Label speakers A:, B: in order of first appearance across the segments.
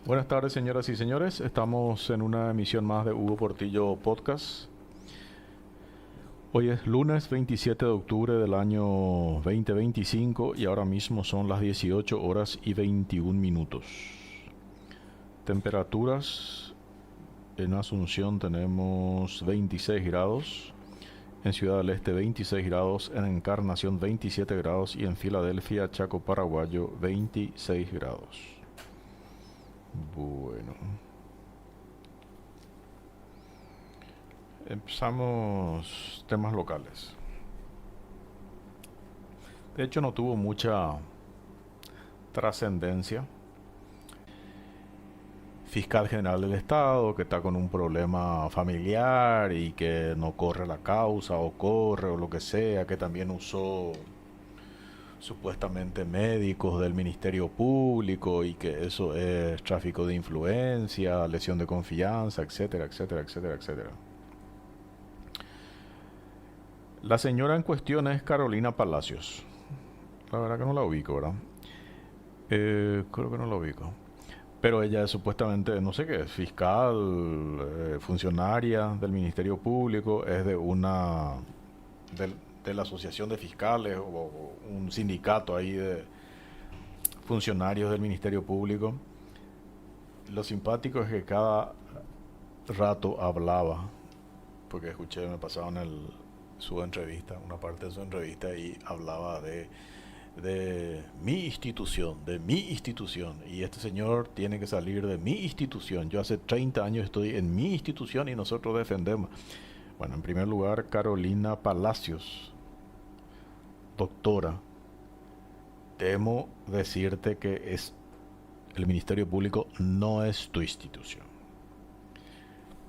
A: Buenas tardes, señoras y señores. Estamos en una emisión más de Hugo Portillo Podcast. Hoy es lunes 27 de octubre del año 2025 y ahora mismo son las 18 horas y 21 minutos. Temperaturas: en Asunción tenemos 26 grados, en Ciudad del Este 26 grados, en Encarnación 27 grados y en Filadelfia, Chaco Paraguayo 26 grados. Bueno, empezamos temas locales. De hecho, no tuvo mucha trascendencia. Fiscal General del Estado que está con un problema familiar y que no corre la causa o corre o lo que sea, que también usó supuestamente médicos del Ministerio Público y que eso es tráfico de influencia, lesión de confianza, etcétera, etcétera, etcétera, etcétera. La señora en cuestión es Carolina Palacios. La verdad que no la ubico, ¿verdad? Creo que no la ubico. Pero ella es supuestamente, no sé qué, es fiscal, funcionaria del Ministerio Público, es de una, de, de la Asociación de Fiscales o un sindicato ahí de funcionarios del Ministerio Público. Lo simpático es que cada rato hablaba, porque escuché, me pasaron su entrevista, una parte de su entrevista y hablaba de mi institución, de mi institución. Y este señor tiene que salir de mi institución. Yo hace 30 años estoy en mi institución y nosotros defendemos. Bueno, en primer lugar, Carolina Palacios, doctora, temo decirte que el Ministerio Público no es tu institución.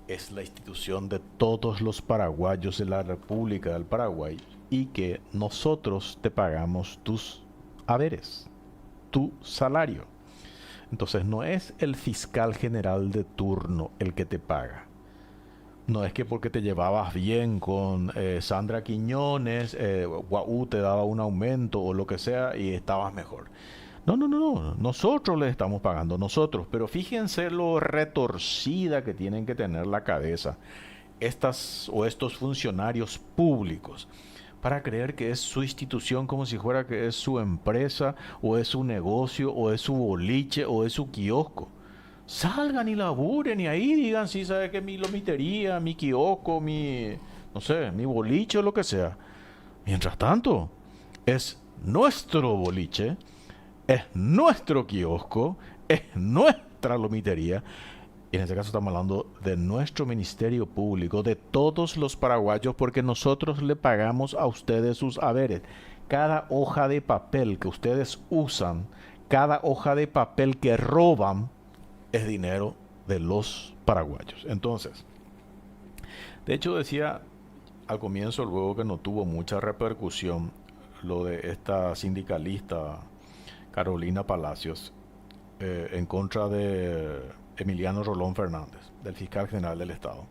A: Es la institución de todos los paraguayos de la República del Paraguay y que nosotros te pagamos tus haberes, tu salario. Entonces no es el fiscal general de turno el que te paga. No es que porque te llevabas bien con Sandra Quiñones, Guau te daba un aumento o lo que sea y estabas mejor. No, no, no, no. Nosotros les estamos pagando, nosotros. Pero fíjense lo retorcida que tienen que tener la cabeza estas o estos funcionarios públicos para creer que es su institución como si fuera que es su empresa o es su negocio o es su boliche o es su kiosco. Salgan y laburen y ahí digan, sí, sabe que mi lomitería, mi kiosco, mi, no sé, mi boliche o lo que sea. Mientras tanto, es nuestro boliche, es nuestro kiosco, es nuestra lomitería. Y en este caso estamos hablando de nuestro Ministerio Público, de todos los paraguayos, porque nosotros le pagamos a ustedes sus haberes. Cada hoja de papel que ustedes usan, cada hoja de papel que roban, es dinero de los paraguayos. Entonces, de hecho decía al comienzo, luego que no tuvo mucha repercusión, lo de esta sindicalista Carolina Palacios en contra de Emiliano Rolón Fernández, del fiscal general del Estado.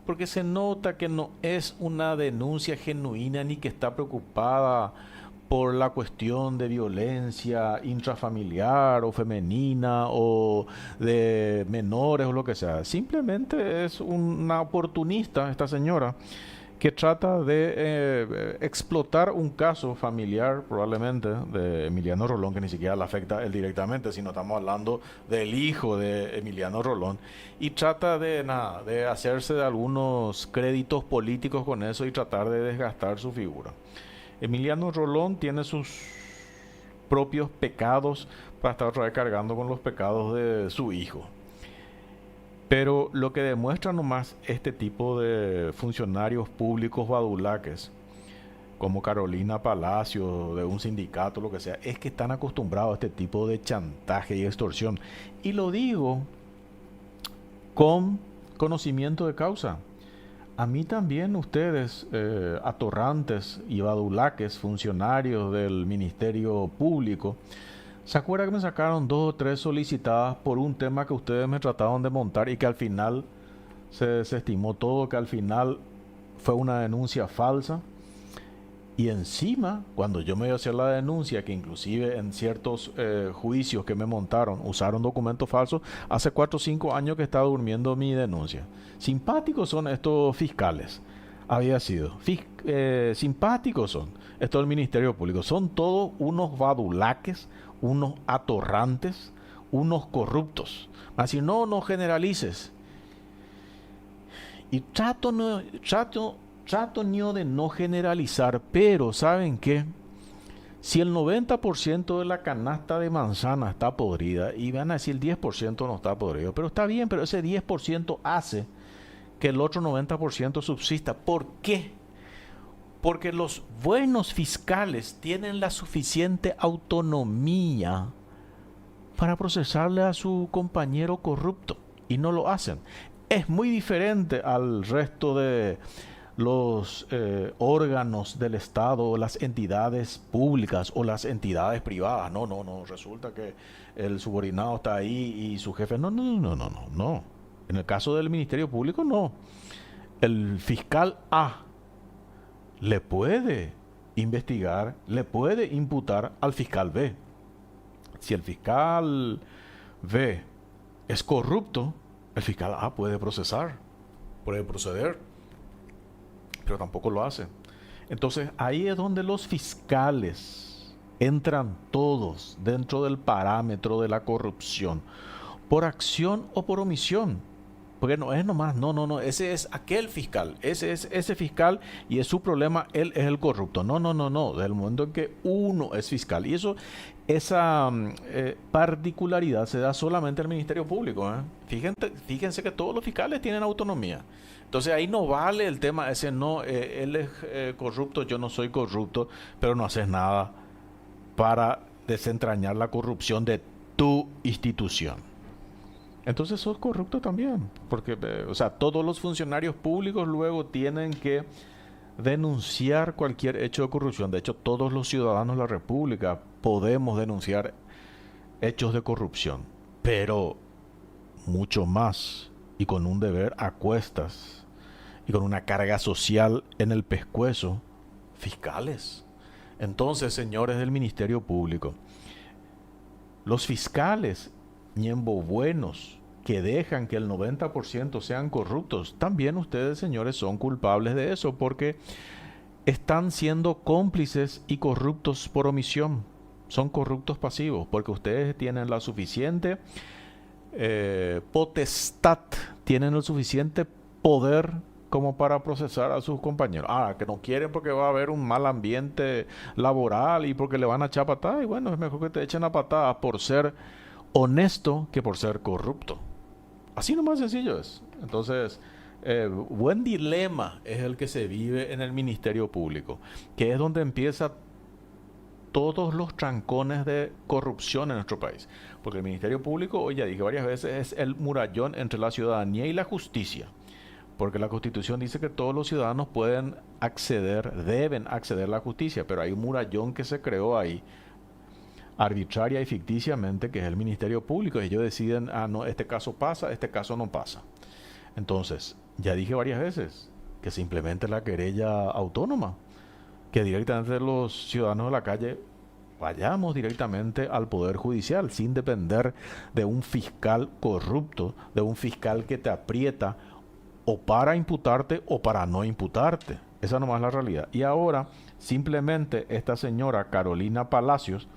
A: Porque se nota que no es una denuncia genuina ni que está preocupada por la cuestión de violencia intrafamiliar o femenina o de menores o lo que sea. Simplemente es una oportunista esta señora que trata de explotar un caso familiar, probablemente, de Emiliano Rolón, que ni siquiera le afecta a él directamente, sino estamos hablando del hijo de Emiliano Rolón, y trata de, nada, de hacerse de algunos créditos políticos con eso y tratar de desgastar su figura. Emiliano Rolón tiene sus propios pecados para estar otra vez cargando con los pecados de su hijo. Pero lo que demuestra nomás este tipo de funcionarios públicos badulaques, como Carolina Palacio, de un sindicato, lo que sea, es que están acostumbrados a este tipo de chantaje y extorsión. Y lo digo con conocimiento de causa. A mí también ustedes, atorrantes y badulaques, funcionarios del Ministerio Público, ¿se acuerda que me sacaron 2 o 3 solicitadas por un tema que ustedes me trataron de montar y que al final se estimó todo, que al final fue una denuncia falsa? Y encima, cuando yo me iba a hacer la denuncia, que inclusive en ciertos juicios que me montaron usaron documentos falsos, hace 4 o 5 años que estaba durmiendo mi denuncia. Simpáticos son estos fiscales. Había sido. Simpáticos son estos del Ministerio Público. Son todos unos badulaques, unos atorrantes, unos corruptos. Así no generalices. Y trato no de no generalizar, pero ¿saben qué? Si el 90% de la canasta de manzana está podrida, y van a decir el 10% no está podrido, pero está bien, pero ese 10% hace que el otro 90% subsista. ¿Por qué? Porque los buenos fiscales tienen la suficiente autonomía para procesarle a su compañero corrupto y no lo hacen. Es muy diferente al resto de los órganos del Estado, o las entidades públicas o las entidades privadas. No. Resulta que el subordinado está ahí y su jefe. No. En el caso del Ministerio Público, no. El fiscal A le puede investigar, le puede imputar al fiscal B. Si el fiscal B es corrupto, el fiscal A puede proceder, pero tampoco lo hace. Entonces ahí es donde los fiscales entran todos dentro del parámetro de la corrupción, por acción o por omisión. Porque no es nomás, no, ese es aquel fiscal, ese es ese fiscal y es su problema, él es el corrupto. No, del momento en que uno es fiscal. Y esa particularidad se da solamente al Ministerio Público. Fíjense que todos los fiscales tienen autonomía. Entonces ahí no vale el tema ese, no, él es corrupto, yo no soy corrupto, pero no haces nada para desentrañar la corrupción de tu institución. Entonces sos corrupto también, porque, todos los funcionarios públicos luego tienen que denunciar cualquier hecho de corrupción. De hecho, todos los ciudadanos de la República podemos denunciar hechos de corrupción, pero mucho más y con un deber a cuestas y con una carga social en el pescuezo, fiscales. Entonces, señores del Ministerio Público, los fiscales ñembo buenos que dejan que el 90% sean corruptos, también ustedes, señores, son culpables de eso porque están siendo cómplices y corruptos por omisión. Son corruptos pasivos porque ustedes tienen la suficiente potestad, tienen el suficiente poder como para procesar a sus compañeros. Que no quieren porque va a haber un mal ambiente laboral y porque le van a echar patadas. Y bueno, es mejor que te echen a patadas por ser honesto que por ser corrupto. Así nomás sencillo es. Entonces, buen dilema es el que se vive en el Ministerio Público, que es donde empieza todos los trancones de corrupción en nuestro país. Porque el Ministerio Público, hoy ya dije varias veces, es el murallón entre la ciudadanía y la justicia. Porque la Constitución dice que todos los ciudadanos pueden acceder, deben acceder a la justicia, pero hay un murallón que se creó ahí, arbitraria y ficticiamente, que es el Ministerio Público. Ellos deciden, no, este caso pasa, este caso no pasa. Entonces, ya dije varias veces que se implemente la querella autónoma, que directamente los ciudadanos de la calle vayamos directamente al Poder Judicial sin depender de un fiscal corrupto, de un fiscal que te aprieta o para imputarte o para no imputarte. Esa nomás es la realidad. Y ahora, simplemente esta señora Carolina Palacios,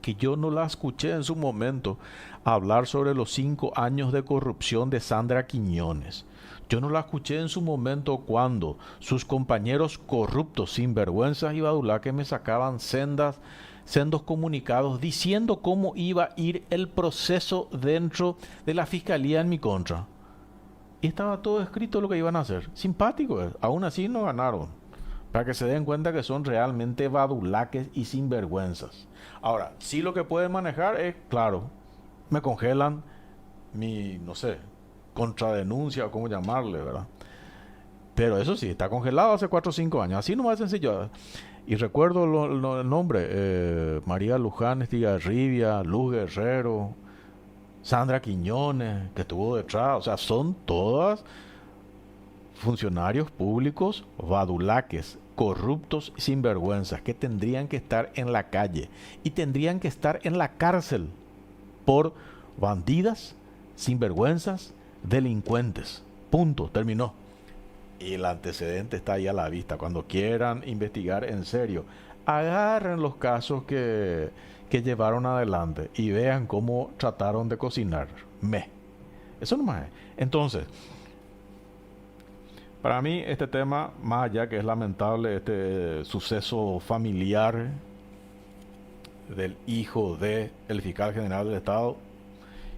A: que yo no la escuché en su momento hablar sobre los 5 años de corrupción de Sandra Quiñones. Yo no la escuché en su momento cuando sus compañeros corruptos, sinvergüenzas y badulaques me sacaban sendos comunicados diciendo cómo iba a ir el proceso dentro de la fiscalía en mi contra. Y estaba todo escrito lo que iban a hacer. Simpático, aún así no ganaron. Para que se den cuenta que son realmente badulaques y sinvergüenzas. Ahora, sí lo que pueden manejar es, claro, me congelan mi, no sé, contradenuncia o cómo llamarle, ¿verdad? Pero eso sí, está congelado hace 4 o 5 años. Así nomás sencillo. Y recuerdo el nombre, María Luján Estigarribia, Luz Guerrero, Sandra Quiñones, que estuvo detrás. O sea, son todas funcionarios públicos badulaques, corruptos y sinvergüenzas que tendrían que estar en la calle y tendrían que estar en la cárcel por bandidas, sinvergüenzas, delincuentes. Punto, terminó. Y el antecedente está ahí a la vista. Cuando quieran investigar en serio, agarren los casos que llevaron adelante y vean cómo trataron de cocinar. Eso nomás es. Entonces, para mí este tema, más allá que es lamentable, este suceso familiar del hijo del fiscal general del Estado,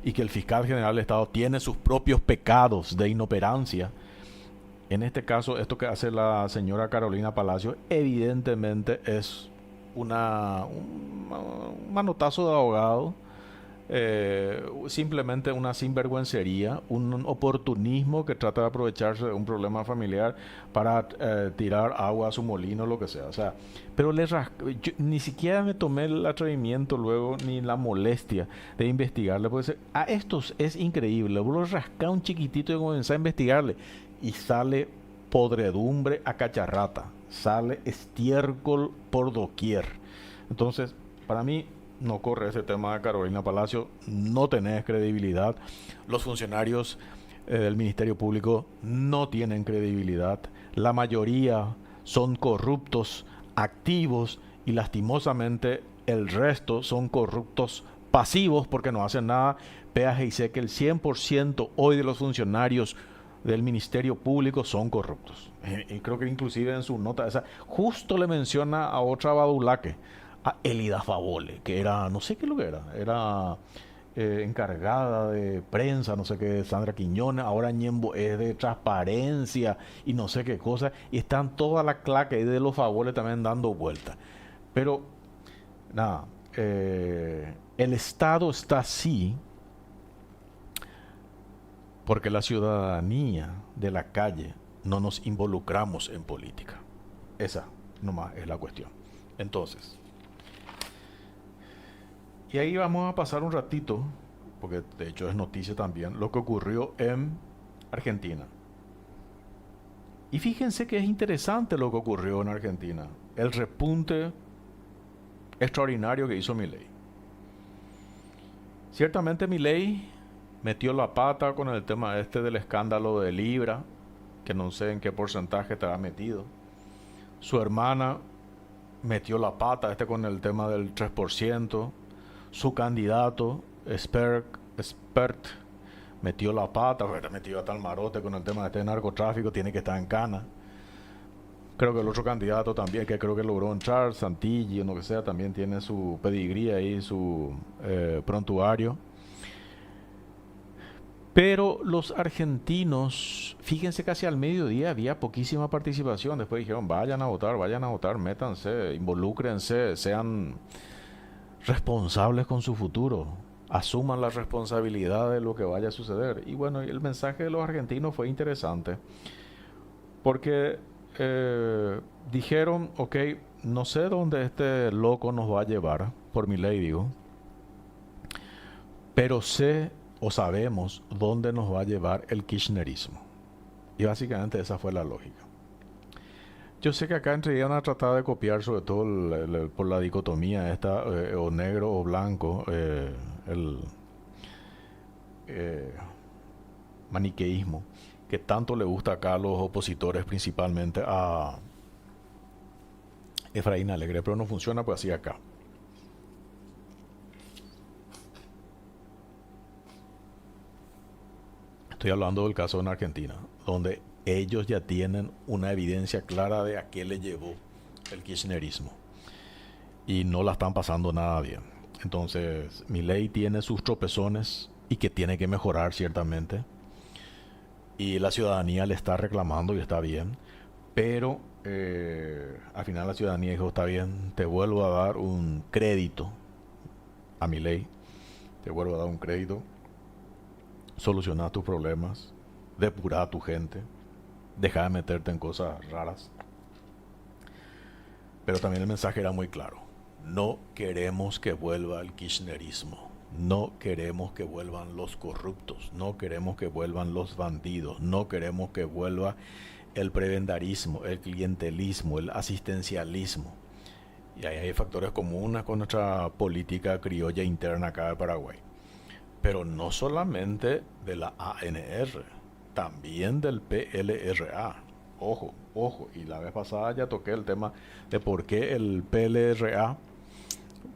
A: y que el fiscal general del Estado tiene sus propios pecados de inoperancia. En este caso, esto que hace la señora Carolina Palacio, evidentemente es un manotazo de ahogado, simplemente una sinvergüencería, un oportunismo que trata de aprovecharse de un problema familiar para tirar agua a su molino, lo que sea. O sea, pero yo ni siquiera me tomé el atrevimiento luego ni la molestia de investigarle, porque a estos es increíble. Vos lo rascás un chiquitito y comenzás a investigarle y sale podredumbre a cacharrata, sale estiércol por doquier. Entonces, para mí no corre ese tema de Carolina Palacio, no tenés credibilidad. Los funcionarios del Ministerio Público no tienen credibilidad. La mayoría son corruptos activos y lastimosamente el resto son corruptos pasivos porque no hacen nada. Peaje y sé que el 100% hoy de los funcionarios del Ministerio Público son corruptos. Y creo que inclusive en su nota esa justo le menciona a otra badulaque, a Elida Favole, que era, no sé qué es lo que era encargada de prensa, no sé qué, Sandra Quiñones, ahora Ñembo es de transparencia y no sé qué cosa, y están toda la claque de los Favole también dando vueltas. Pero, nada, el Estado está así porque la ciudadanía de la calle no nos involucramos en política. Esa nomás es la cuestión. Entonces, y ahí vamos a pasar un ratito, porque de hecho es noticia también, lo que ocurrió en Argentina. Y fíjense que es interesante lo que ocurrió en Argentina. El repunte extraordinario que hizo Milei. Ciertamente Milei metió la pata con el tema este del escándalo de Libra, que no sé en qué porcentaje estará metido. Su hermana metió la pata con el tema del 3%. Su candidato, Spert, metió la pata, metió hasta el marote con el tema de este narcotráfico, tiene que estar en cana. Creo que el otro candidato también, que creo que logró entrar, Santilli o lo que sea, también tiene su pedigrí ahí, su prontuario. Pero los argentinos, fíjense, casi al mediodía había poquísima participación. Después dijeron, vayan a votar, métanse, involúcrense, sean responsables con su futuro, asuman la responsabilidad de lo que vaya a suceder. Y bueno, el mensaje de los argentinos fue interesante, porque dijeron, ok, no sé dónde este loco nos va a llevar, por mi ley digo, pero sé o sabemos dónde nos va a llevar el kirchnerismo. Y básicamente esa fue la lógica. Yo sé que acá entre ellos van a tratar de copiar, sobre todo por la dicotomía esta, o negro o blanco, el maniqueísmo, que tanto le gusta acá a los opositores, principalmente a Efraín Alegre, pero no funciona pues así acá. Estoy hablando del caso en Argentina, donde ellos ya tienen una evidencia clara de a qué le llevó el kirchnerismo y no la están pasando nada bien. Entonces, Milei tiene sus tropezones y que tiene que mejorar ciertamente, y la ciudadanía le está reclamando y está bien, pero al final la ciudadanía dijo, está bien, te vuelvo a dar un crédito a Milei, te vuelvo a dar un crédito, solucionar tus problemas, depurar a tu gente, deja de meterte en cosas raras. Pero también el mensaje era muy claro. No queremos que vuelva el kirchnerismo. No queremos que vuelvan los corruptos. No queremos que vuelvan los bandidos. No queremos que vuelva el prebendarismo, el clientelismo, el asistencialismo. Y ahí hay factores comunes con nuestra política criolla interna acá de Paraguay. Pero no solamente de la ANR, también del PLRA. Ojo, ojo. Y la vez pasada ya toqué el tema de por qué el PLRA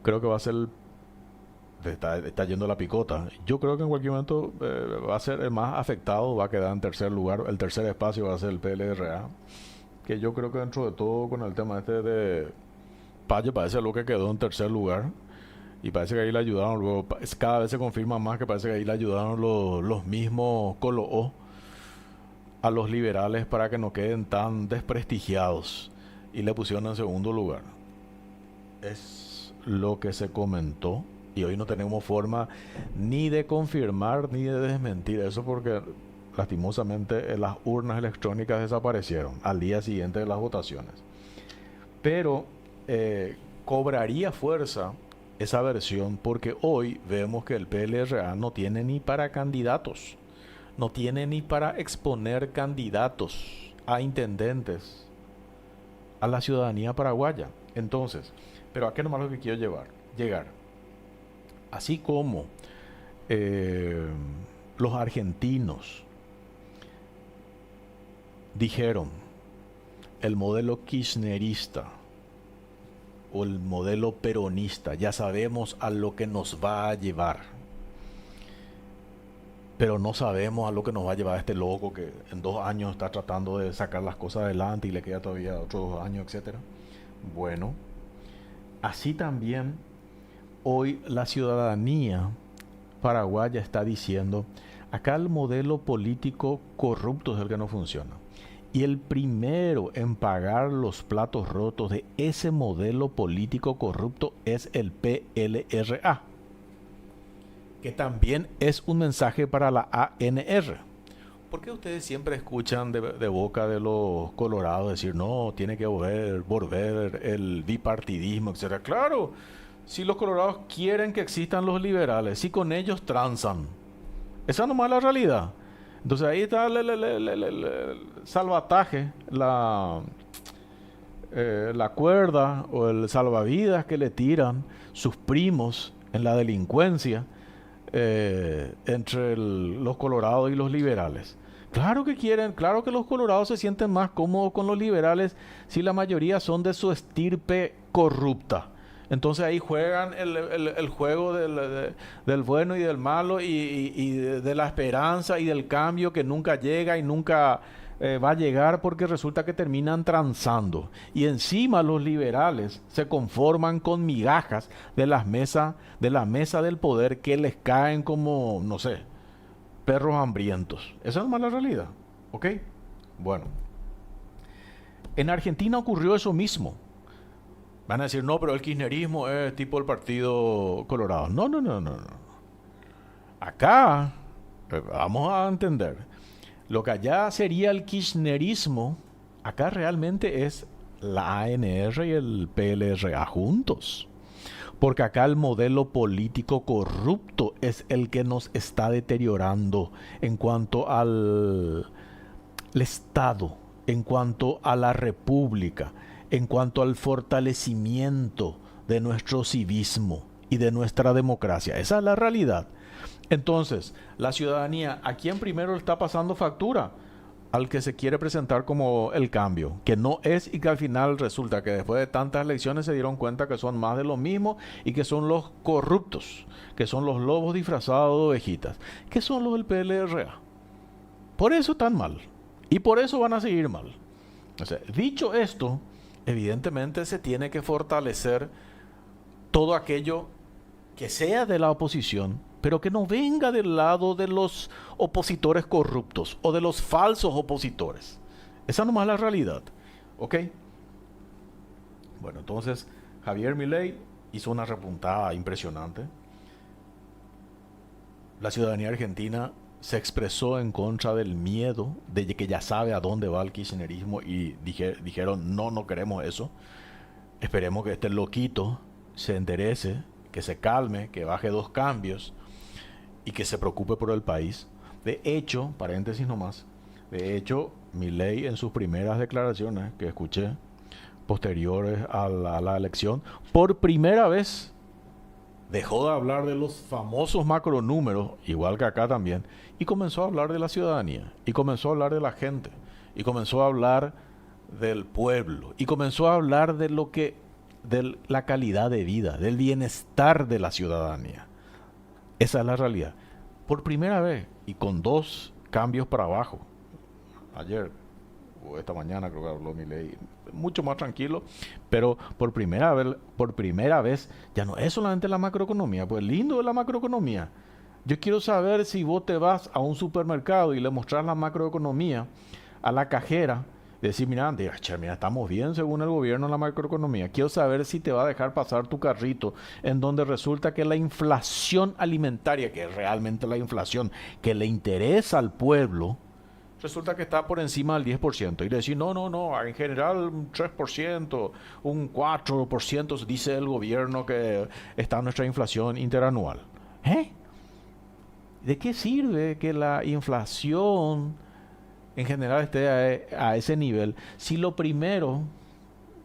A: creo que va a ser está yendo la picota. Yo creo que en cualquier momento va a ser el más afectado, va a quedar en tercer lugar. El tercer espacio va a ser el PLRA. Que yo creo que dentro de todo, con el tema este de Palle, parece lo que quedó en tercer lugar. Y parece que ahí le ayudaron, luego cada vez se confirma más que parece que ahí le ayudaron los mismos Colo a los liberales para que no queden tan desprestigiados. Y le pusieron en segundo lugar. Es lo que se comentó. Y hoy no tenemos forma ni de confirmar ni de desmentir eso porque lastimosamente las urnas electrónicas desaparecieron al día siguiente de las votaciones. Pero cobraría fuerza esa versión porque hoy vemos que el PLRA no tiene ni para candidatos, no tiene ni para exponer candidatos a intendentes a la ciudadanía paraguaya. Entonces, pero ¿a qué nomás lo que quiero llegar? Así como los argentinos dijeron el modelo kirchnerista o el modelo peronista, ya sabemos a lo que nos va a llevar, pero no sabemos a lo que nos va a llevar este loco que en 2 años está tratando de sacar las cosas adelante y le queda todavía otros 2 años, etcétera. Bueno, así también hoy la ciudadanía paraguaya está diciendo, acá el modelo político corrupto es el que no funciona. Y el primero en pagar los platos rotos de ese modelo político corrupto es el PLRA, que también es un mensaje para la ANR. ¿Por qué ustedes siempre escuchan de boca de los colorados decir, no, tiene que volver el bipartidismo, etcétera? Claro, si los colorados quieren que existan los liberales, si con ellos transan. Esa nomás es la realidad. Entonces ahí está el salvataje, la cuerda o el salvavidas que le tiran sus primos en la delincuencia entre los colorados y los liberales. Claro que quieren, claro que los colorados se sienten más cómodos con los liberales si la mayoría son de su estirpe corrupta. Entonces ahí juegan el juego del bueno y del malo y de la esperanza y del cambio que nunca llega y nunca va a llegar porque resulta que terminan transando. Y encima los liberales se conforman con migajas de la mesa del poder que les caen como, no sé, perros hambrientos. Esa es más la realidad. ¿Ok? Bueno. En Argentina ocurrió eso mismo. Van a decir, no, pero el kirchnerismo es tipo el Partido Colorado. No. Acá, vamos a entender, lo que allá sería el kirchnerismo, acá realmente es la ANR y el PLRA juntos. Porque acá el modelo político corrupto es el que nos está deteriorando en cuanto al Estado, en cuanto a la república, en cuanto al fortalecimiento de nuestro civismo y de nuestra democracia. Esa es la realidad. Entonces, la ciudadanía, ¿a quién primero le está pasando factura? Al que se quiere presentar como el cambio, que no es y que al final resulta que después de tantas elecciones se dieron cuenta que son más de lo mismo y que son los corruptos, que son los lobos disfrazados de ovejitas, que son los del PLRA. Por eso están mal y por eso van a seguir mal. O sea, dicho esto, evidentemente se tiene que fortalecer todo aquello que sea de la oposición, pero que no venga del lado de los opositores corruptos o de los falsos opositores. Esa nomás es la realidad. ¿Ok? Bueno, entonces Javier Milei hizo una repuntada impresionante. La ciudadanía argentina se expresó en contra del miedo de que ya sabe a dónde va el kirchnerismo y dijeron, no queremos eso. Esperemos que este loquito se enderece, que se calme, que baje 2 cambios y que se preocupe por el país. De hecho, paréntesis nomás, De hecho, Milei en sus primeras declaraciones que escuché posteriores a la elección, por primera vez dejó de hablar de los famosos macronúmeros, igual que acá también, y comenzó a hablar de la ciudadanía, y comenzó a hablar de la gente, y comenzó a hablar del pueblo, y comenzó a hablar de lo que, de la calidad de vida, del bienestar de la ciudadanía. Esa es la realidad. Por primera vez, y con dos cambios para abajo. Ayer o esta mañana creo que habló Milei, mucho más tranquilo, pero por primera vez ya no es solamente la macroeconomía, pues lindo es la macroeconomía. Yo quiero saber si vos te vas a un supermercado y le mostrás la macroeconomía a la cajera, decir, mira, che, mira, estamos bien según el gobierno en la macroeconomía. Quiero saber si te va a dejar pasar tu carrito en donde resulta que la inflación alimentaria, que es realmente la inflación que le interesa al pueblo, resulta que está por encima del 10%. Y decir, no, no, no, en general un 3%, un 4%, dice el gobierno que está nuestra inflación interanual. ¿Eh? ¿De qué sirve que la inflación en general esté a ese nivel si lo primero,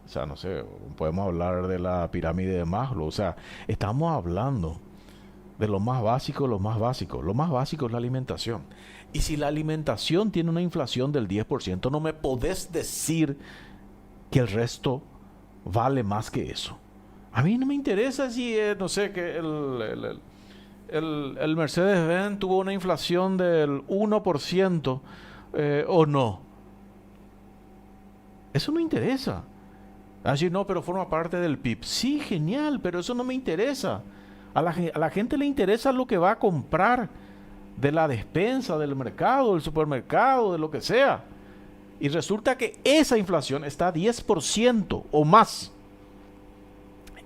A: o sea, no sé, podemos hablar de la pirámide de Maslow, o sea, estamos hablando de lo más básico, lo más básico. Lo más básico es la alimentación. Y si la alimentación tiene una inflación del 10%, no me podés decir que el resto vale más que eso. A mí no me interesa si, no sé, que el Mercedes-Benz tuvo una inflación del 1% o no. Eso no interesa. Así no, pero forma parte del PIB. Sí, genial, pero eso no me interesa. A la gente le interesa lo que va a comprar de la despensa, del mercado, del supermercado, de lo que sea. Y resulta que esa inflación está a 10% o más.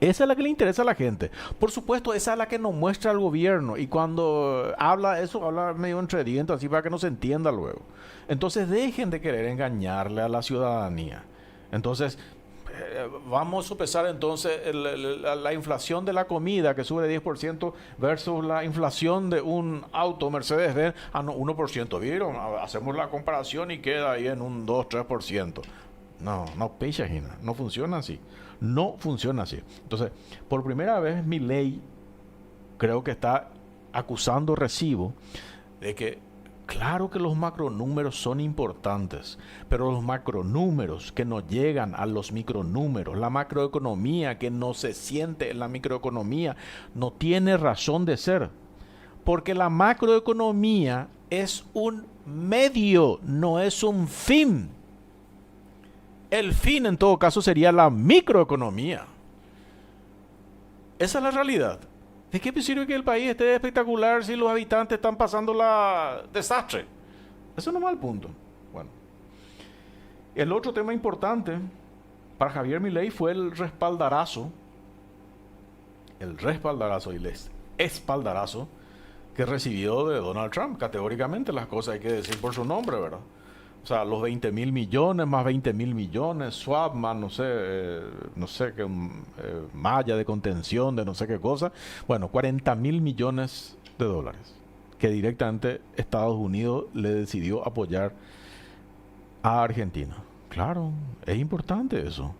A: Esa es la que le interesa a la gente. Por supuesto, esa es la que nos muestra el gobierno. Y cuando habla eso, habla medio entre dientes, así para que no se entienda luego. Entonces dejen de querer engañarle a la ciudadanía. Entonces, vamos a sopesar entonces la inflación de la comida que sube 10% versus la inflación de un auto Mercedes-Benz. Ah, no, 1%. ¿Vieron? Hacemos la comparación y queda ahí en un 2-3%. No, no, pechajina, no funciona así. No funciona así. Entonces, por primera vez Milei creo que está acusando recibo de que claro que los macronúmeros son importantes, pero los macronúmeros que no llegan a los micronúmeros, la macroeconomía que no se siente en la microeconomía, no tiene razón de ser. Porque la macroeconomía es un medio, no es un fin. El fin en todo caso sería la microeconomía. Esa es la realidad. ¿De qué sirve que el país esté espectacular si los habitantes están pasando la desastre? Eso no es mal punto. Bueno, el otro tema importante para Javier Milei fue el respaldarazo y el espaldarazo que recibió de Donald Trump. Categóricamente las cosas hay que decir por su nombre, ¿verdad? O sea, los 20.000 millones más 20.000 millones, swap más no sé qué, malla de contención de no sé qué cosa. Bueno, 40.000 millones de dólares que directamente Estados Unidos le decidió apoyar a Argentina. Claro, es importante eso.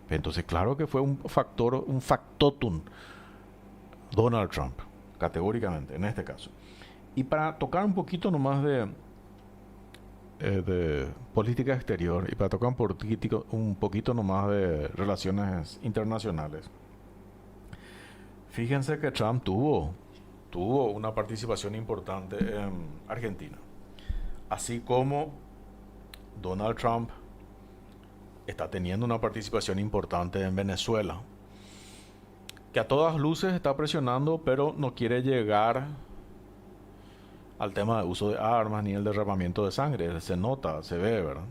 A: Entonces, claro que fue un factotum Donald Trump, categóricamente, en este caso. Y para tocar un poquito nomás de política exterior y para tocar un poquito nomás de relaciones internacionales. Fíjense que Trump tuvo una participación importante en Argentina. Así como Donald Trump está teniendo una participación importante en Venezuela, que a todas luces está presionando, pero no quiere llegar al tema de uso de armas ni el derramamiento de sangre. Se nota, se ve, ¿verdad?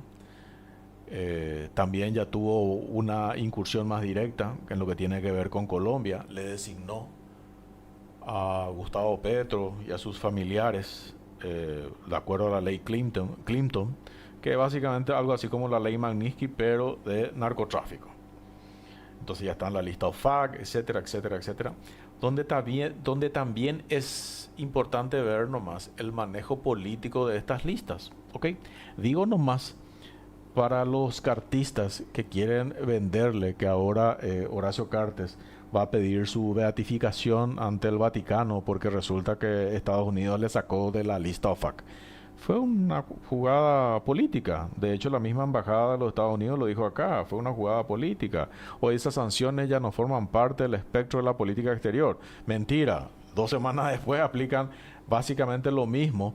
A: También ya tuvo una incursión más directa en lo que tiene que ver con Colombia. Le designó a Gustavo Petro y a sus familiares, de acuerdo a la ley Clinton, que básicamente algo así como la ley Magnitsky, pero de narcotráfico. Entonces ya está en la lista OFAC, etcétera, etcétera, etcétera. O donde también es importante ver nomás el manejo político de estas listas, ¿ok? Digo nomás, para los cartistas que quieren venderle que ahora Horacio Cartes va a pedir su beatificación ante el Vaticano porque resulta que Estados Unidos le sacó de la lista OFAC. Fue una jugada política. De hecho, la misma embajada de los Estados Unidos lo dijo acá. Fue una jugada política. O esas sanciones ya no forman parte del espectro de la política exterior. Mentira. 2 semanas después aplican básicamente lo mismo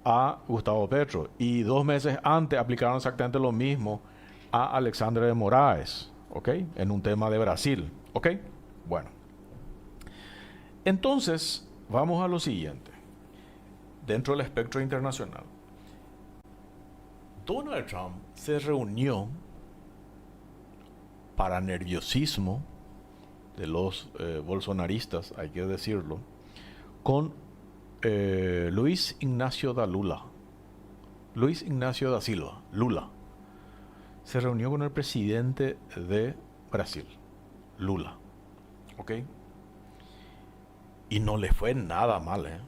A: a Gustavo Petro. Y 2 meses antes aplicaron exactamente lo mismo a Alexandre de Moraes. ¿Ok? En un tema de Brasil. ¿Ok? Bueno. Entonces, vamos a lo siguiente. Dentro del espectro internacional, Donald Trump se reunió para nerviosismo de los bolsonaristas, hay que decirlo, con Luis Ignacio da Lula. Luis Ignacio da Silva, Lula. Se reunió con el presidente de Brasil, Lula. ¿Ok? Y no le fue nada mal, ¿eh?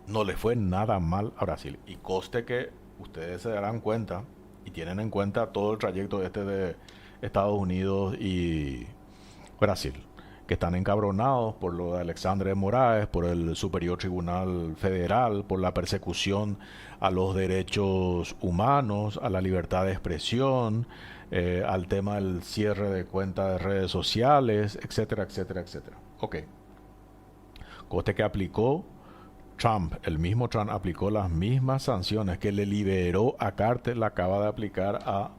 A: No le fue nada mal a Brasil. Y coste que ustedes se darán cuenta y tienen en cuenta todo el trayecto de Estados Unidos y Brasil, que están encabronados por lo de Alexandre de Moraes, por el Superior Tribunal Federal, por la persecución a los derechos humanos, a la libertad de expresión, al tema del cierre de cuentas de redes sociales, etcétera, etcétera, etcétera. Ok. Coste que aplicó Trump, el mismo Trump aplicó las mismas sanciones que le liberó a Carter, la acaba de aplicar a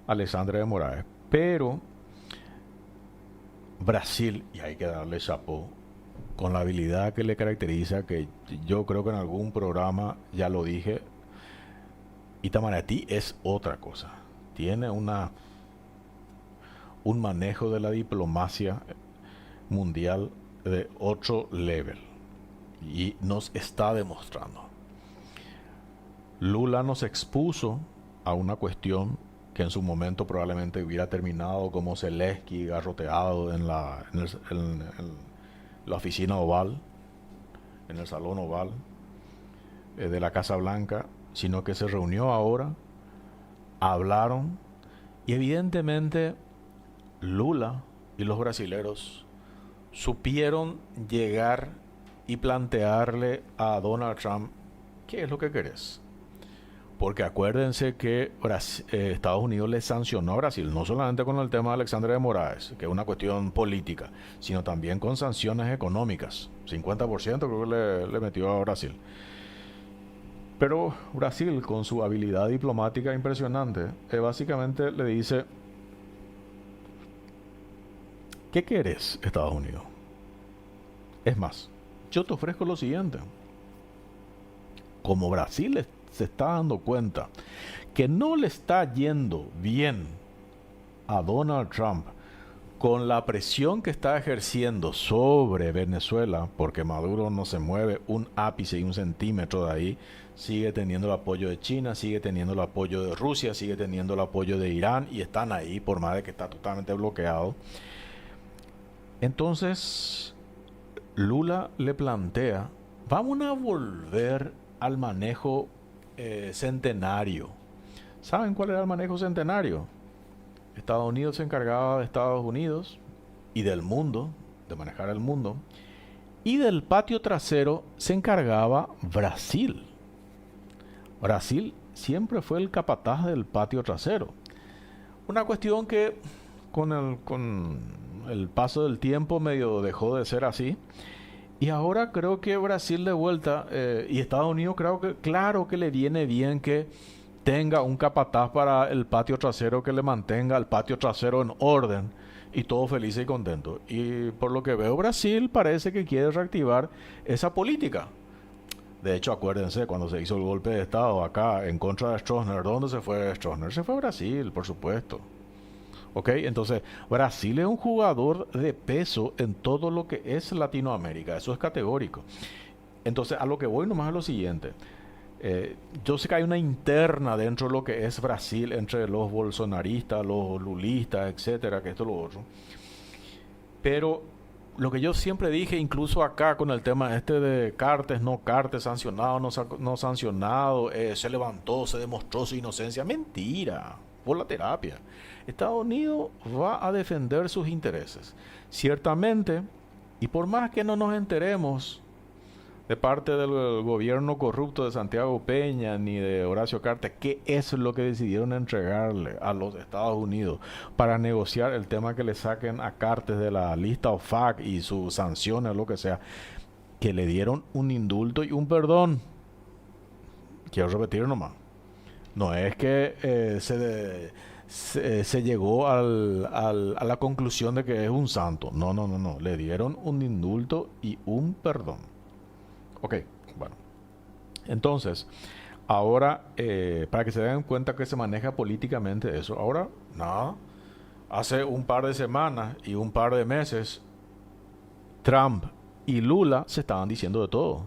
A: Alexandre de Moraes. Pero Brasil, y hay que darle chapó, con la habilidad que le caracteriza, que yo creo que en algún programa ya lo dije, Itamaraty es otra cosa. Tiene un manejo de la diplomacia mundial de otro level. Y nos está demostrando. Lula nos expuso a una cuestión que en su momento probablemente hubiera terminado como Zelensky garroteado en la oficina oval, en el salón oval de la Casa Blanca, sino que se reunió ahora, hablaron y evidentemente Lula y los brasileros supieron llegar y plantearle a Donald Trump qué es lo que querés. Porque acuérdense que Estados Unidos le sancionó a Brasil, no solamente con el tema de Alexandre de Moraes, que es una cuestión política, sino también con sanciones económicas. 50% creo que le metió a Brasil. Pero Brasil, con su habilidad diplomática impresionante, básicamente le dice, ¿qué querés, Estados Unidos? Es más, yo te ofrezco lo siguiente. Como Brasil se está dando cuenta que no le está yendo bien a Donald Trump con la presión que está ejerciendo sobre Venezuela, porque Maduro no se mueve un ápice y un centímetro de ahí, sigue teniendo el apoyo de China, sigue teniendo el apoyo de Rusia, sigue teniendo el apoyo de Irán y están ahí por más de que está totalmente bloqueado. Entonces Lula le plantea, vamos a volver al manejo centenario. ¿Saben cuál era el manejo centenario? Estados Unidos se encargaba de Estados Unidos y del mundo, de manejar el mundo, y del patio trasero se encargaba Brasil. Brasil siempre fue el capataz del patio trasero. Una cuestión que con el paso del tiempo medio dejó de ser así. Y ahora creo que Brasil de vuelta y Estados Unidos claro que le viene bien que tenga un capataz para el patio trasero que le mantenga el patio trasero en orden y todo feliz y contento. Y por lo que veo Brasil parece que quiere reactivar esa política. De hecho, acuérdense, cuando se hizo el golpe de Estado acá en contra de Stroessner, ¿dónde se fue Stroessner? Se fue a Brasil, por supuesto. ¿Ok? Entonces, Brasil es un jugador de peso en todo lo que es Latinoamérica. Eso es categórico. Entonces, a lo que voy nomás es lo siguiente. Yo sé que hay una interna dentro de lo que es Brasil entre los bolsonaristas, los lulistas, etcétera, que esto y lo otro. Pero lo que yo siempre dije, incluso acá con el tema este de Cartes, no Cartes, sancionado, no sancionado, se levantó, se demostró su inocencia. Mentira, por la terapia. Estados Unidos va a defender sus intereses. Ciertamente, y por más que no nos enteremos de parte del gobierno corrupto de Santiago Peña ni de Horacio Cartes qué es lo que decidieron entregarle a los Estados Unidos para negociar el tema que le saquen a Cartes de la lista OFAC y sus sanciones, lo que sea, que le dieron un indulto y un perdón. Quiero repetir nomás. No es que se llegó a la conclusión de que es un santo. No, no, no, no. Le dieron un indulto y un perdón. Ok, bueno. Entonces, ahora, para que se den cuenta que se maneja políticamente eso, ahora, nada, hace un par de semanas y un par de meses, Trump y Lula se estaban diciendo de todo.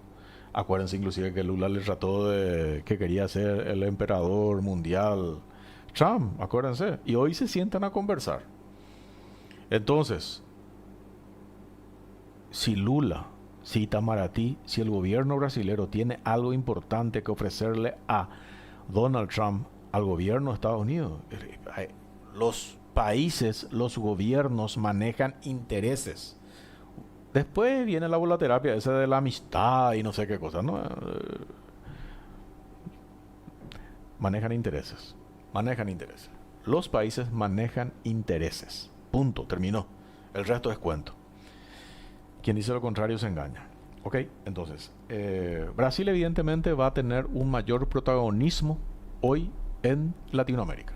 A: Acuérdense inclusive que Lula le trató de que quería ser el emperador mundial. Trump, acuérdense. Y hoy se sientan a conversar. Entonces, si Lula, si Itamaraty, si el gobierno brasilero tiene algo importante que ofrecerle a Donald Trump, al gobierno de Estados Unidos, los países, los gobiernos manejan intereses. Después viene la volaterapia esa de la amistad y no sé qué cosa, ¿no? Manejan intereses. Manejan intereses. Los países manejan intereses. Punto. Terminó. El resto es cuento. Quien dice lo contrario se engaña. Ok, entonces, Brasil evidentemente va a tener un mayor protagonismo hoy en Latinoamérica.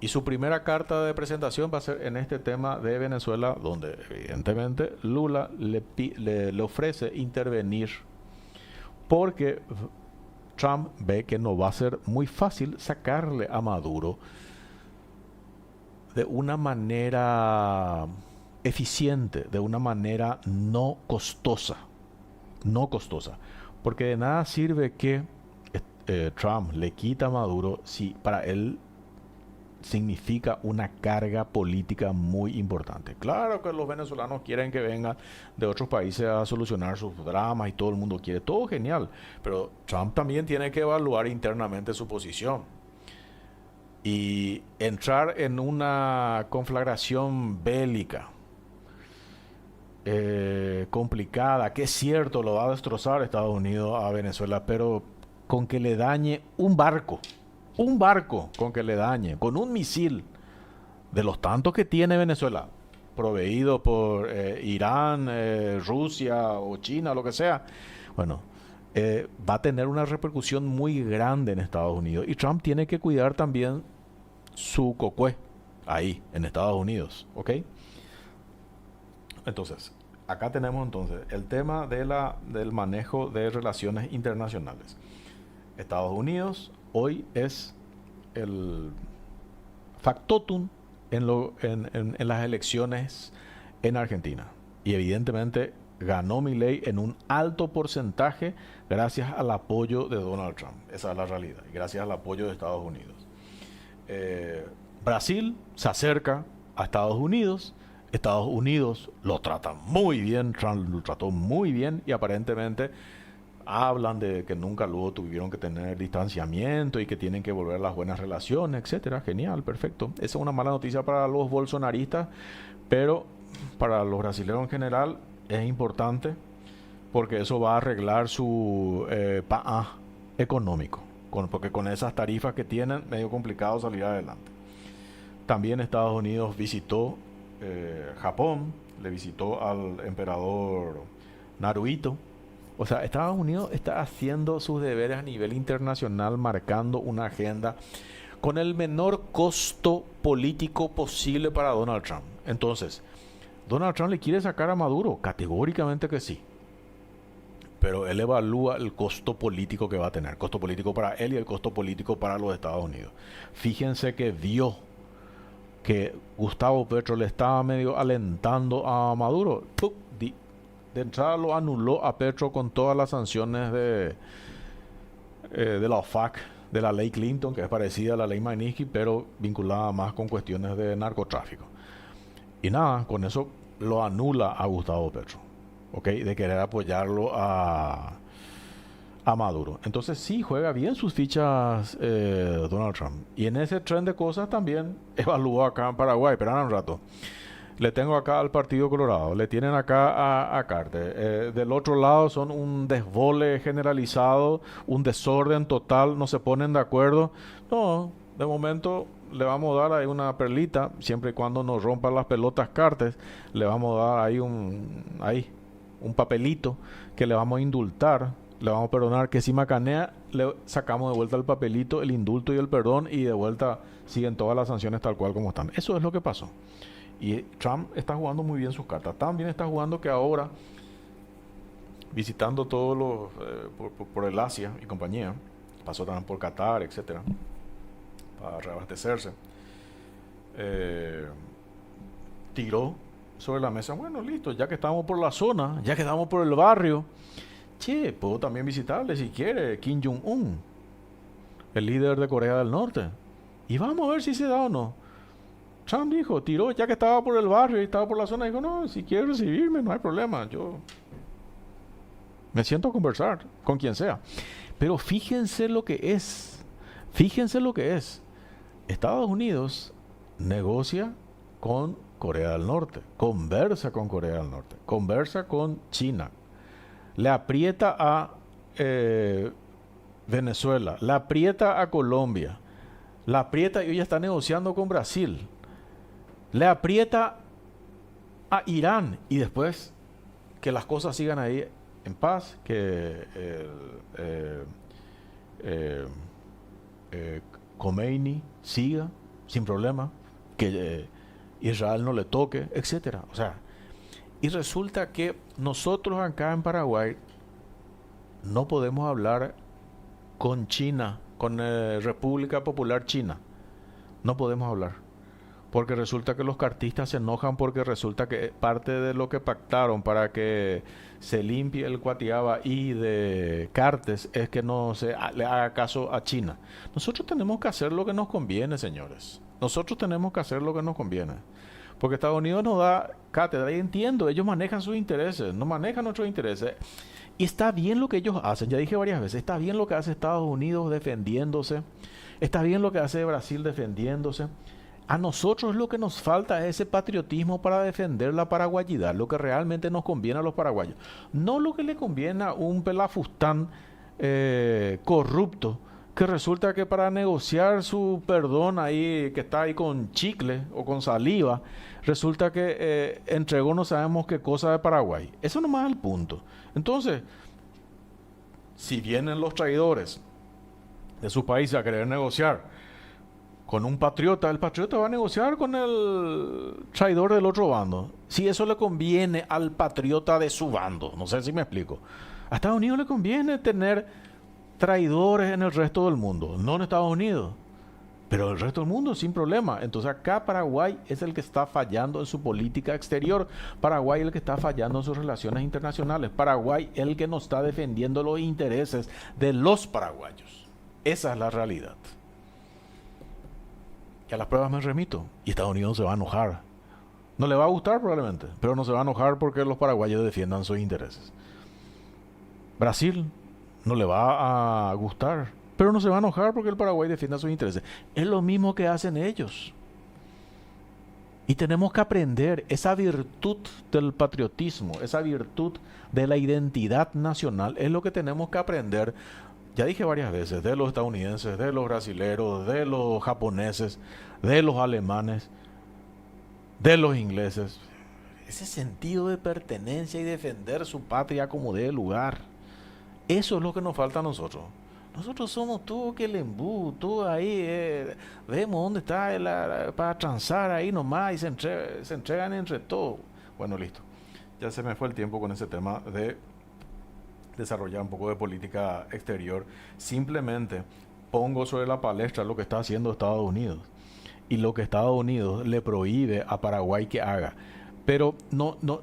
A: Y su primera carta de presentación va a ser en este tema de Venezuela, donde evidentemente Lula le ofrece intervenir porque Trump ve que no va a ser muy fácil sacarle a Maduro de una manera eficiente, de una manera no costosa. No costosa. Porque de nada sirve que Trump le quita a Maduro si para él significa una carga política muy importante. Claro que los venezolanos quieren que vengan de otros países a solucionar sus dramas y todo el mundo quiere, todo genial, pero Trump también tiene que evaluar internamente su posición y entrar en una conflagración bélica complicada, que es cierto, lo va a destrozar Estados Unidos a Venezuela, pero con que le dañe un barco con que le dañe, con un misil de los tantos que tiene Venezuela, proveído por Irán, Rusia o China, lo que sea, bueno, va a tener una repercusión muy grande en Estados Unidos. Y Trump tiene que cuidar también su cocue ahí, en Estados Unidos, ¿ok? Entonces, acá tenemos entonces el tema del manejo de relaciones internacionales. Estados Unidos hoy es el factotum en las elecciones en Argentina. Y evidentemente ganó Milei en un alto porcentaje gracias al apoyo de Donald Trump. Esa es la realidad. Y gracias al apoyo de Estados Unidos. Brasil se acerca a Estados Unidos. Estados Unidos lo trata muy bien. Trump lo trató muy bien y aparentemente hablan de que nunca luego tuvieron que tener distanciamiento y que tienen que volver a las buenas relaciones, etcétera. Genial, perfecto. Esa es una mala noticia para los bolsonaristas, pero para los brasileños en general es importante porque eso va a arreglar su PAA económico, porque con esas tarifas que tienen, medio complicado salir adelante. También Estados Unidos visitó Japón, le visitó al emperador Naruhito. O sea, Estados Unidos está haciendo sus deberes a nivel internacional, marcando una agenda con el menor costo político posible para Donald Trump. Entonces, ¿Donald Trump le quiere sacar a Maduro? Categóricamente que sí. Pero él evalúa el costo político que va a tener. Costo político para él y el costo político para los Estados Unidos. Fíjense que vio que Gustavo Petro le estaba medio alentando a Maduro. ¡Pum! De entrada lo anuló a Petro con todas las sanciones de la OFAC, de la ley Clinton, que es parecida a la ley Magnitsky, pero vinculada más con cuestiones de narcotráfico. Y nada, con eso lo anula a Gustavo Petro, ¿ok? De querer apoyarlo a Maduro. Entonces sí juega bien sus fichas Donald Trump. Y en ese tren de cosas también evaluó acá en Paraguay. Pero un rato. Le tengo acá al Partido Colorado, le tienen acá a Carter. Del otro lado son un desbole generalizado, un desorden total, no se ponen de acuerdo. No, de momento le vamos a dar ahí una perlita, siempre y cuando nos rompan las pelotas Carter, le vamos a dar ahí un papelito que le vamos a indultar, le vamos a perdonar, que si macanea, le sacamos de vuelta el papelito, el indulto y el perdón, y de vuelta siguen todas las sanciones tal cual como están. Eso es lo que pasó. Y Trump está jugando muy bien sus cartas. También está jugando que ahora, visitando todos los por el Asia y compañía, pasó también por Qatar, etcétera, para reabastecerse, tiró sobre la mesa, bueno, listo, ya que estamos por la zona, ya que estamos por el barrio, che, puedo también visitarle si quiere Kim Jong-un, el líder de Corea del Norte, y vamos a ver si se da o no. Trump dijo, tiró, ya que estaba por el barrio y estaba por la zona, dijo, no, si quiere recibirme, no hay problema, yo me siento a conversar con quien sea. Pero fíjense lo que es, Estados Unidos negocia con Corea del Norte, conversa con Corea del Norte, conversa con China, le aprieta a Venezuela, le aprieta a Colombia, la aprieta y hoy está negociando con Brasil. Le aprieta a Irán y después que las cosas sigan ahí en paz, que Khomeini siga sin problema, que Israel no le toque, etcétera. O sea, y resulta que nosotros acá en Paraguay no podemos hablar con China, con República Popular China. No podemos hablar. Porque resulta que los cartistas se enojan porque resulta que parte de lo que pactaron para que se limpie el Cuatiaba y de Cartes es que no se le haga caso a China. Nosotros tenemos que hacer lo que nos conviene, señores. Nosotros tenemos que hacer lo que nos conviene. Porque Estados Unidos nos da cátedra y entiendo, ellos manejan sus intereses, no manejan nuestros intereses. Y está bien lo que ellos hacen, ya dije varias veces, está bien lo que hace Estados Unidos defendiéndose, está bien lo que hace Brasil defendiéndose. A nosotros lo que nos falta es ese patriotismo para defender la paraguayidad, lo que realmente nos conviene a los paraguayos. No lo que le conviene a un pelafustán corrupto, que resulta que para negociar su perdón ahí, que está ahí con chicle o con saliva, resulta que entregó no sabemos qué cosa de Paraguay. Eso nomás es el punto. Entonces, si vienen los traidores de su país a querer negociar con un patriota, el patriota va a negociar con el traidor del otro bando. Si eso le conviene al patriota de su bando, no sé si me explico. A Estados Unidos le conviene tener traidores en el resto del mundo, no en Estados Unidos, pero el resto del mundo sin problema. Entonces acá Paraguay es el que está fallando en su política exterior, Paraguay es el que está fallando en sus relaciones internacionales, Paraguay es el que no está defendiendo los intereses de los paraguayos. Esa es la realidad. Y a las pruebas me remito. Y Estados Unidos se va a enojar. No le va a gustar probablemente, pero no se va a enojar porque los paraguayos defiendan sus intereses. Brasil no le va a gustar, pero no se va a enojar porque el Paraguay defienda sus intereses. Es lo mismo que hacen ellos. Y tenemos que aprender esa virtud del patriotismo, esa virtud de la identidad nacional. Es lo que tenemos que aprender. Ya dije varias veces, de los estadounidenses, de los brasileros, de los japoneses, de los alemanes, de los ingleses. Ese sentido de pertenencia y defender su patria como debe lugar. Eso es lo que nos falta a nosotros. Nosotros somos todo que el embú, todo ahí, vemos dónde está para transar ahí nomás y se entregan entre todos. Bueno, listo. Ya se me fue el tiempo con ese tema de desarrollar un poco de política exterior. Simplemente pongo sobre la palestra lo que está haciendo Estados Unidos y lo que Estados Unidos le prohíbe a Paraguay que haga. Pero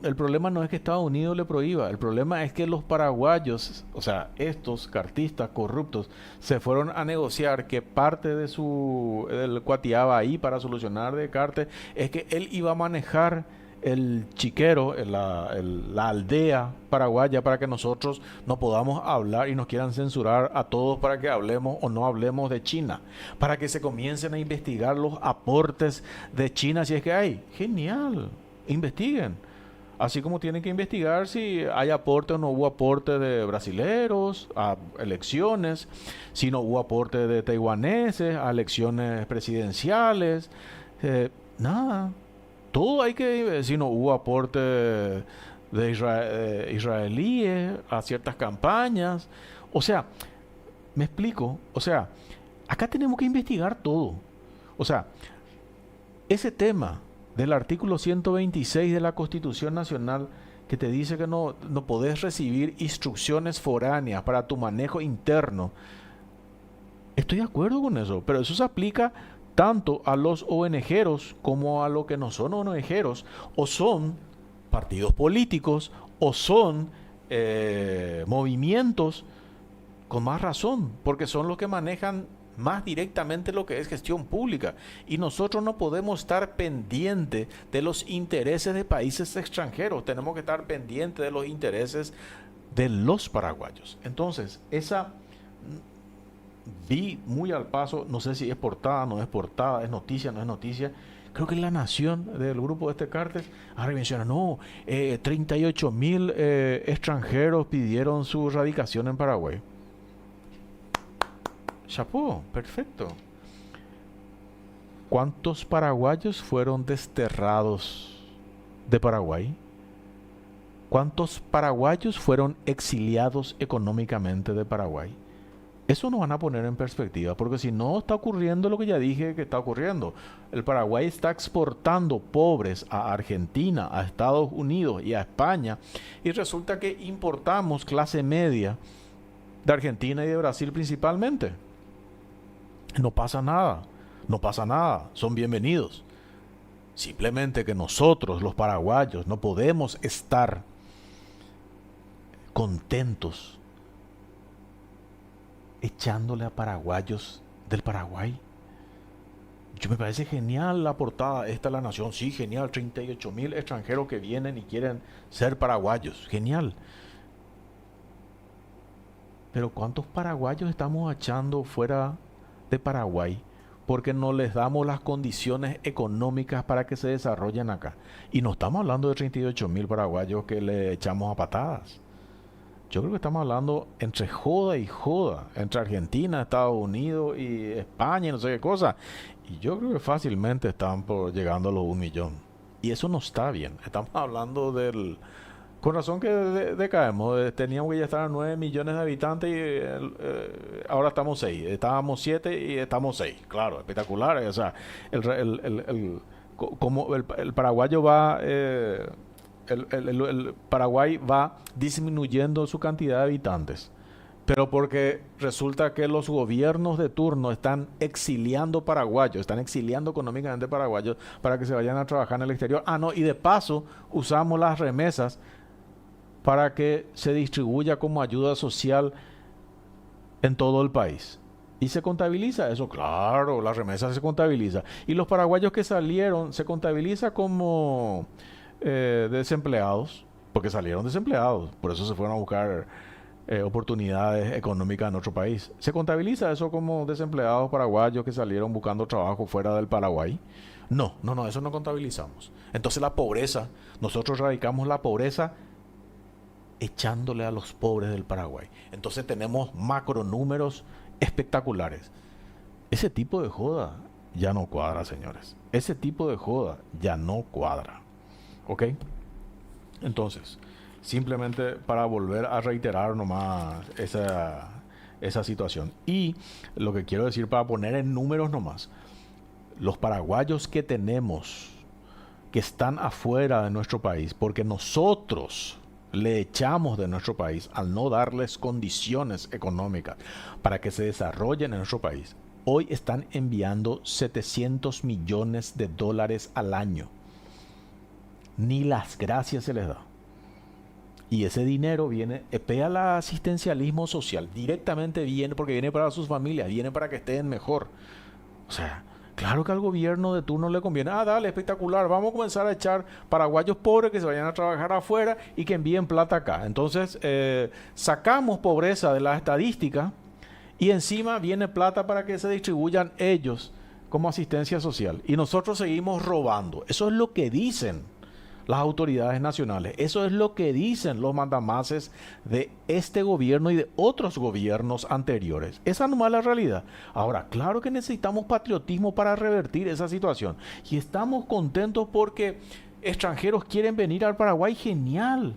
A: el problema no es que Estados Unidos le prohíba, el problema es que los paraguayos, o sea, estos cartistas corruptos, se fueron a negociar que parte de del Cuatiaba ahí para solucionar de Carte es que él iba a manejar el chiquero, la aldea paraguaya, para que nosotros no podamos hablar y nos quieran censurar a todos para que hablemos o no hablemos de China, para que se comiencen a investigar los aportes de China si es que hay. Genial, investiguen. Así como tienen que investigar si hay aporte o no hubo aporte de brasileros a elecciones, si no hubo aporte de taiwaneses a elecciones presidenciales, nada. Todo hay que, si no hubo aporte de israelíes a ciertas campañas. O sea, me explico. O sea, acá tenemos que investigar todo. O sea, ese tema del artículo 126 de la Constitución Nacional que te dice que no podés recibir instrucciones foráneas para tu manejo interno. Estoy de acuerdo con eso, pero eso se aplica tanto a los ONGeros como a los que no son ONGeros, o son partidos políticos, o son movimientos con más razón, porque son los que manejan más directamente lo que es gestión pública. Y nosotros no podemos estar pendientes de los intereses de países extranjeros, tenemos que estar pendientes de los intereses de los paraguayos. Entonces, esa vi muy al paso, no sé si es portada, no es portada, es noticia, no es noticia. Creo que La Nación del grupo de este Cartes ahora menciona, no, 38.000 extranjeros pidieron su radicación en Paraguay. Chapó, perfecto. ¿Cuántos paraguayos fueron desterrados de Paraguay? ¿Cuántos paraguayos fueron exiliados económicamente de Paraguay? Eso nos van a poner en perspectiva, porque si no está ocurriendo lo que ya dije que está ocurriendo. El Paraguay está exportando pobres a Argentina, a Estados Unidos y a España, y resulta que importamos clase media de Argentina y de Brasil principalmente. No pasa nada, no pasa nada, son bienvenidos. Simplemente que nosotros, los paraguayos, no podemos estar contentos echándole a paraguayos del Paraguay. Yo me parece genial la portada, esta es La Nación, sí, genial, 38.000 extranjeros que vienen y quieren ser paraguayos, genial. Pero ¿cuántos paraguayos estamos echando fuera de Paraguay porque no les damos las condiciones económicas para que se desarrollen acá? Y no estamos hablando de 38.000 paraguayos que le echamos a patadas. Yo creo que estamos hablando entre joda y joda, entre Argentina, Estados Unidos y España y no sé qué cosa. Y yo creo que fácilmente están llegando a los 1 millón. Y eso no está bien. Estamos hablando del... Con razón que decaemos. Teníamos que ya estar a 9 millones de habitantes y ahora estamos 6. Estábamos 7 y estamos 6. Claro, espectacular. O sea, como el paraguayo va... el Paraguay va disminuyendo su cantidad de habitantes, pero porque resulta que los gobiernos de turno están exiliando paraguayos, están exiliando económicamente paraguayos para que se vayan a trabajar en el exterior. Ah, no, y de paso usamos las remesas para que se distribuya como ayuda social en todo el país. ¿Y se contabiliza eso? Claro, la remesa se contabiliza. Y los paraguayos que salieron se contabiliza como desempleados, porque salieron desempleados, por eso se fueron a buscar oportunidades económicas en otro país. ¿Se contabiliza eso como desempleados paraguayos que salieron buscando trabajo fuera del Paraguay? No, eso no contabilizamos. Entonces la pobreza, nosotros radicamos la pobreza echándole a los pobres del Paraguay. Entonces tenemos macronúmeros espectaculares. Ese tipo de joda ya no cuadra, señores. Ese tipo de joda ya no cuadra. ¿Ok? Entonces, simplemente para volver a reiterar nomás esa situación. Y lo que quiero decir para poner en números nomás, los paraguayos que tenemos, que están afuera de nuestro país, porque nosotros le echamos de nuestro país al no darles condiciones económicas para que se desarrollen en nuestro país, hoy están enviando 700 millones de dólares al año. Ni las gracias se les da. Y ese dinero viene, pega al asistencialismo social, directamente viene porque viene para sus familias, viene para que estén mejor. O sea, Claro que al gobierno de turno le conviene. Ah, dale, espectacular. Vamos a comenzar a echar paraguayos pobres que se vayan a trabajar afuera y que envíen plata acá. Entonces, sacamos pobreza de la estadística y encima viene plata para que se distribuyan ellos como asistencia social. Y nosotros seguimos robando. Eso es lo que dicen las autoridades nacionales. Eso es lo que dicen los mandamases de este gobierno y de otros gobiernos anteriores. Esa no es la realidad. Ahora, claro que necesitamos patriotismo para revertir esa situación. Y estamos contentos porque extranjeros quieren venir al Paraguay. Genial.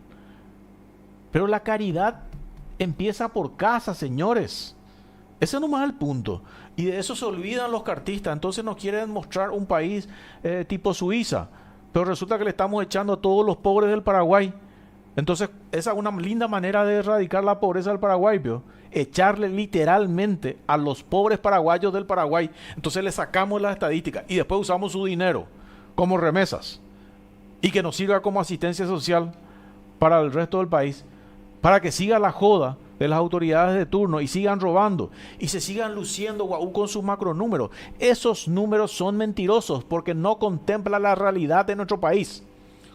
A: Pero la caridad empieza por casa, señores. Ese no es el punto. Y de eso se olvidan los cartistas. Entonces nos quieren mostrar un país tipo Suiza. Pero resulta que le estamos echando a todos los pobres del Paraguay. Entonces, esa es una linda manera de erradicar la pobreza del Paraguay, ¿vio? Echarle literalmente a los pobres paraguayos del Paraguay. Entonces le sacamos las estadísticas y después usamos su dinero como remesas. Y que nos sirva como asistencia social para el resto del país. Para que siga la joda de las autoridades de turno y sigan robando y se sigan luciendo con sus macronúmeros. Esos números son mentirosos porque no contemplan la realidad de nuestro país.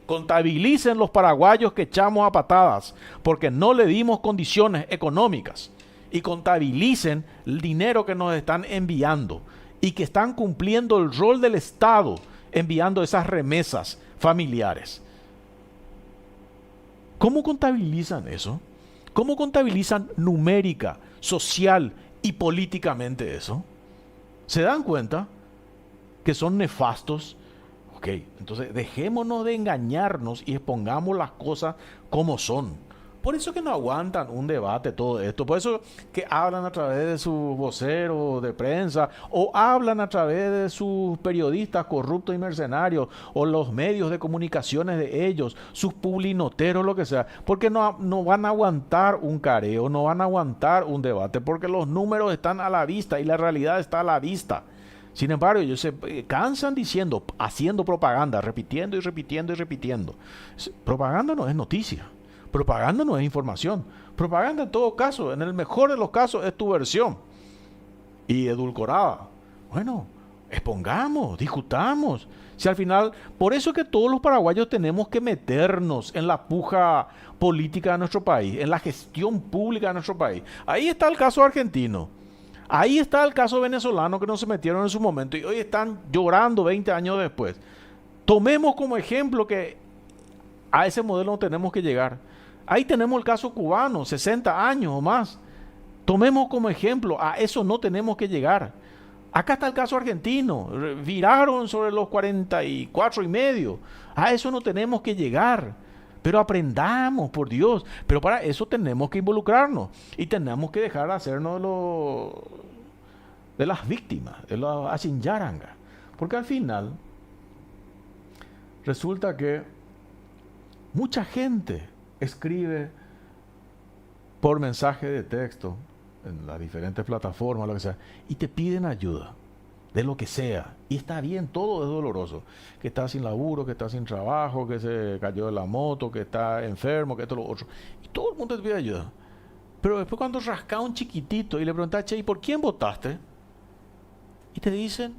A: Contabilicen los paraguayos que echamos a patadas porque no le dimos condiciones económicas y contabilicen el dinero que nos están enviando y que están cumpliendo el rol del Estado enviando esas remesas familiares. ¿Cómo contabilizan eso? ¿Cómo contabilizan numérica, social y políticamente eso? ¿Se dan cuenta que son nefastos? Ok, entonces dejémonos de engañarnos y expongamos las cosas como son. Por eso que no aguantan un debate todo esto. Por eso que hablan a través de sus voceros de prensa o hablan a través de sus periodistas corruptos y mercenarios o los medios de comunicaciones de ellos, sus publinoteros, lo que sea. Porque no van a aguantar un careo, no van a aguantar un debate porque los números están a la vista y la realidad está a la vista. Sin embargo, ellos se cansan diciendo, haciendo propaganda, repitiendo y repitiendo y repitiendo. Propaganda no es noticia. Propaganda no es información. Propaganda en todo caso, en el mejor de los casos, es tu versión. Y edulcorada. Bueno, expongamos, discutamos. Si al final, por eso es que todos los paraguayos tenemos que meternos en la puja política de nuestro país, en la gestión pública de nuestro país. Ahí está el caso argentino. Ahí está el caso venezolano que no se metieron en su momento y hoy están llorando 20 años después. Tomemos como ejemplo que a ese modelo no tenemos que llegar. Ahí tenemos el caso cubano, 60 años o más. Tomemos como ejemplo, a eso no tenemos que llegar. Acá está el caso argentino, viraron sobre los 44 y medio. A eso no tenemos que llegar. Pero aprendamos, por Dios. Pero para eso tenemos que involucrarnos y tenemos que dejar de hacernos de las víctimas, de los achinyarangas. Porque al final resulta que mucha gente escribe por mensaje de texto en las diferentes plataformas, lo que sea, y te piden ayuda de lo que sea. Y está bien, todo es doloroso. Que está sin laburo, que está sin trabajo, que se cayó de la moto, que está enfermo, que esto, lo otro. Y todo el mundo te pide ayuda. Pero después cuando rasca un chiquitito y le preguntas, che, ¿y por quién votaste? Y te dicen,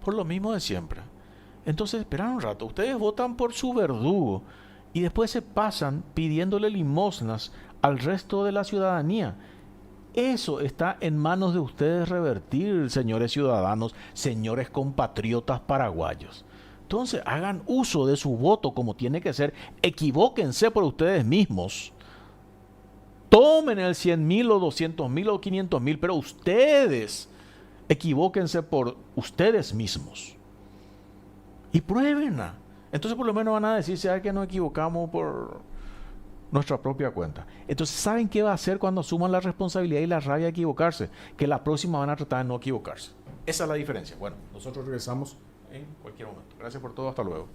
A: por lo mismo de siempre. Entonces, esperad un rato. Ustedes votan por su verdugo y después se pasan pidiéndole limosnas al resto de la ciudadanía. Eso está en manos de ustedes revertir, señores ciudadanos, señores compatriotas paraguayos. Entonces, hagan uso de su voto como tiene que ser. Equivóquense por ustedes mismos. Tomen el 100.000 o 200.000 o 500.000, pero ustedes equivóquense por ustedes mismos. Y pruébenla. Entonces por lo menos van a decir, ¿sabes que nos equivocamos por nuestra propia cuenta? Entonces, ¿saben qué va a hacer cuando asuman la responsabilidad y la rabia de equivocarse? Que la próxima van a tratar de no equivocarse. Esa es la diferencia. Bueno, nosotros regresamos en cualquier momento. Gracias por todo. Hasta luego.